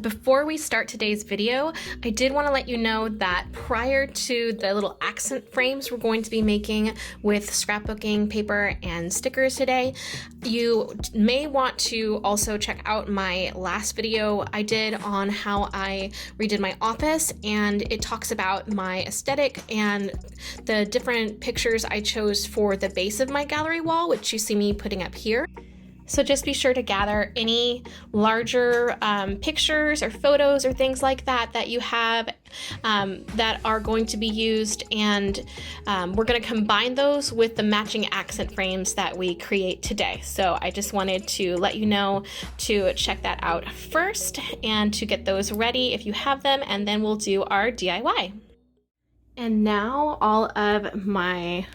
Before we start today's video, I did want to let you know that prior to the little accent frames we're going to be making with scrapbooking paper and stickers today, you may want to also check out my last video I did on how I redid my office, and it talks about my aesthetic and the different pictures I chose for the base of my gallery wall, which you see me putting up here. So just be sure to gather any larger pictures or photos or things like that that you have that are going to be used, and we're going to combine those with the matching accent frames that we create today. So I just wanted to let you know to check that out first and to get those ready if you have them, and then we'll do our DIY. And now all of my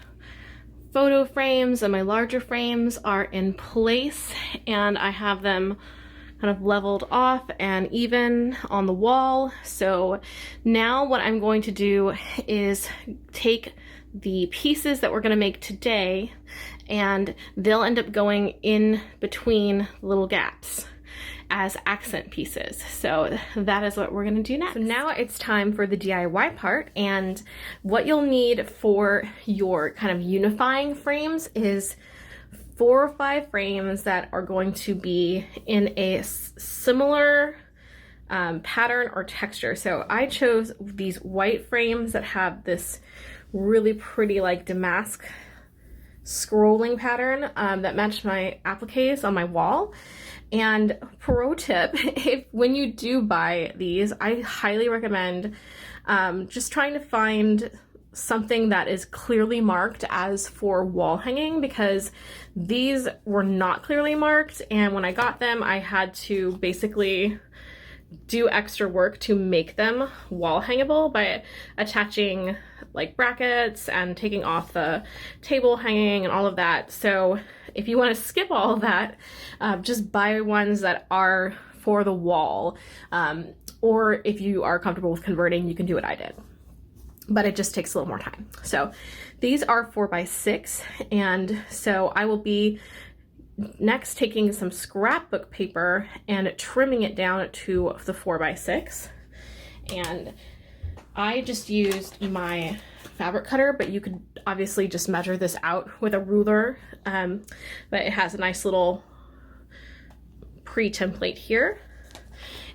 photo frames and my larger frames are in place, and I have them kind of leveled off and even on the wall. So now what I'm going to do is take the pieces that we're going to make today, and they'll end up going in between little gaps as accent pieces. So that is what we're gonna do next. So now it's time for the DIY part, and what you'll need for your kind of unifying frames is 4 or 5 frames that are going to be in a similar pattern or texture. So I chose these white frames that have this really pretty like damask scrolling pattern that matched my appliques on my wall. And pro tip, when you do buy these, I highly recommend just trying to find something that is clearly marked as for wall hanging, because these were not clearly marked, and when I got them I had to basically do extra work to make them wall hangable by attaching like brackets and taking off the table hanging and all of that. So if you want to skip all of that, just buy ones that are for the wall, or if you are comfortable with converting, you can do what I did, but it just takes a little more time. So these are 4x6, and so I will be next taking some scrapbook paper and trimming it down to the 4x6, and I just used my fabric cutter, but you could obviously just measure this out with a ruler, but it has a nice little pre-template here.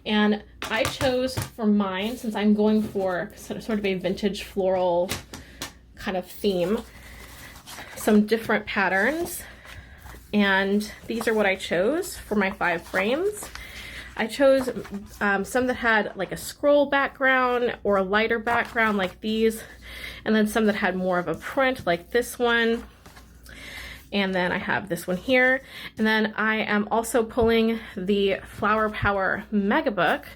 And I chose for mine, since I'm going for sort of a vintage floral kind of theme, some different patterns, and these are what I chose for my 5 frames. I chose some that had like a scroll background or a lighter background like these, and then some that had more of a print like this one, and then I have this one here. And then I am also pulling the Flower Power Mega Book,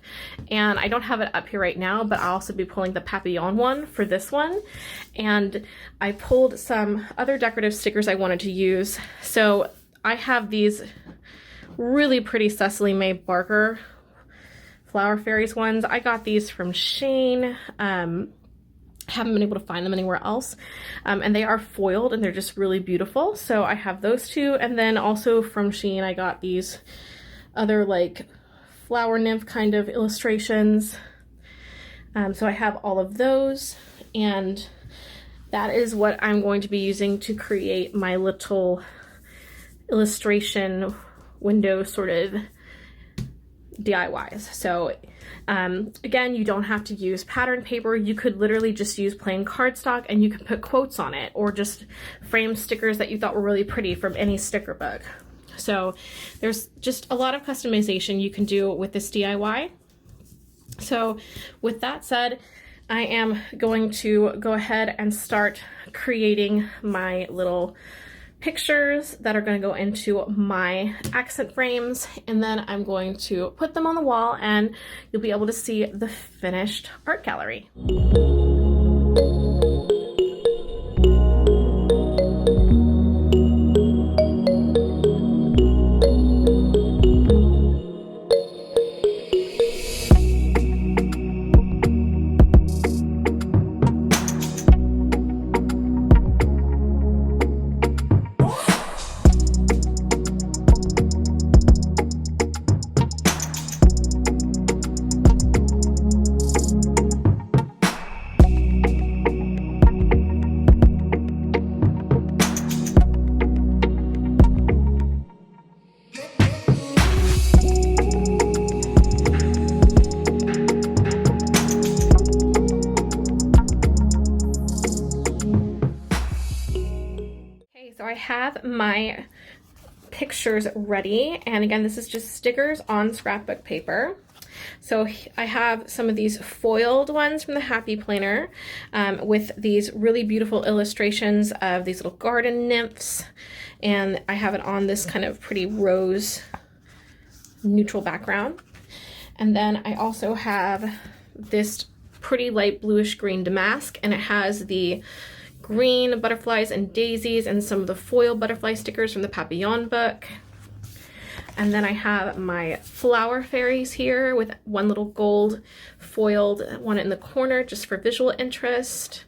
and I don't have it up here right now, but I'll also be pulling the Papillon one for this one. And I pulled some other decorative stickers I wanted to use. So I have these really pretty Cecily May Barker Flower Fairies ones. I got these from Shane. Haven't been able to find them anywhere else. And they are foiled and they're just really beautiful. So I have those two. And then also from Shane, I got these other like flower nymph kind of illustrations. So I have all of those, and that is what I'm going to be using to create my little illustration window sort of DIYs. So again, you don't have to use pattern paper. You could literally just use plain cardstock, and you can put quotes on it, or just frame stickers that you thought were really pretty from any sticker book. So there's just a lot of customization you can do with this DIY. So with that said, I am going to go ahead and start creating my little pictures that are going to go into my accent frames, and then I'm going to put them on the wall, and you'll be able to see the finished art gallery. have my pictures ready, and again, this is just stickers on scrapbook paper. So I have some of these foiled ones from the Happy Planner with these really beautiful illustrations of these little garden nymphs, and I have it on this kind of pretty rose neutral background. And then I also have this pretty light bluish green damask, and it has the green butterflies and daisies and some of the foil butterfly stickers from the Papillon book. And then I have my flower fairies here with one little gold foiled one in the corner just for visual interest.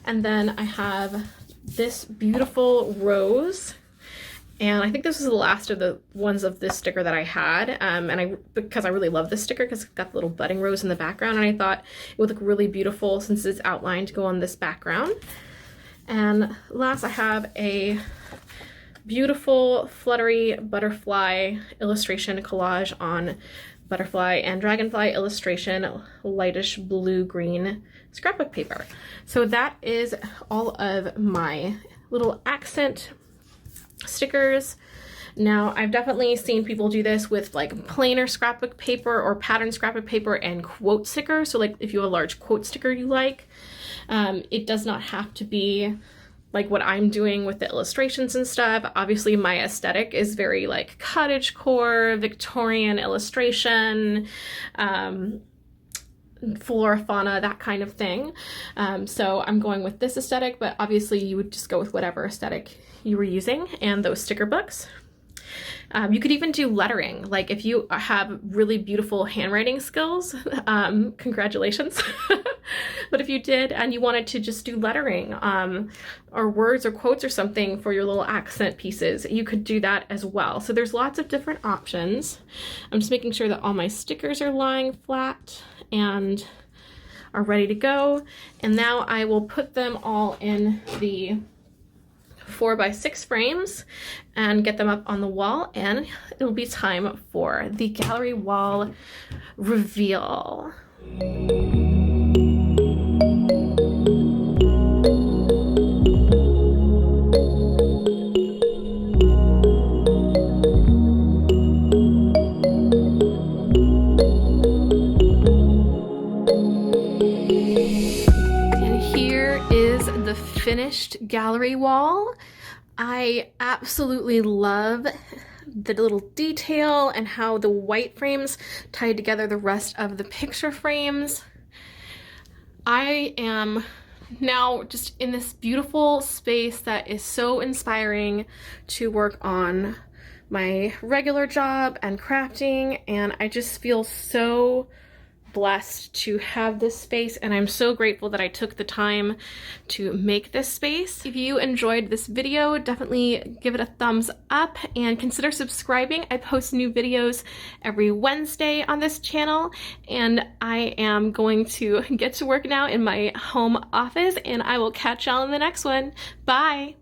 And then I have this beautiful rose, and I think this is the last of the ones of this sticker that I had, because I really love this sticker because it's got the little budding rose in the background, and I thought it would look really beautiful since it's outlined to go on this background. And last, I have a beautiful fluttery butterfly illustration collage on butterfly and dragonfly illustration, lightish blue-green scrapbook paper. So that is all of my little accent stickers. Now, I've definitely seen people do this with like plainer scrapbook paper or pattern scrapbook paper and quote stickers. So like if you have a large quote sticker you like, it does not have to be like what I'm doing with the illustrations and stuff. Obviously my aesthetic is very like cottagecore, Victorian illustration, flora, fauna, that kind of thing. So I'm going with this aesthetic, but obviously you would just go with whatever aesthetic you were using and those sticker books. You could even do lettering. Like if you have really beautiful handwriting skills, congratulations. But if you did and you wanted to just do lettering or words or quotes or something for your little accent pieces, you could do that as well. So there's lots of different options. I'm just making sure that all my stickers are lying flat and are ready to go. And now I will put them all in the 4x6 frames and get them up on the wall, and it'll be time for the gallery wall reveal. And here is the finished gallery wall. I absolutely love the little detail and how the white frames tie together the rest of the picture frames. I am now just in this beautiful space that is so inspiring to work on my regular job and crafting, and I just feel so blessed to have this space, and I'm so grateful that I took the time to make this space. If you enjoyed this video, definitely give it a thumbs up and consider subscribing. I post new videos every Wednesday on this channel, and I am going to get to work now in my home office, and I will catch y'all in the next one. Bye!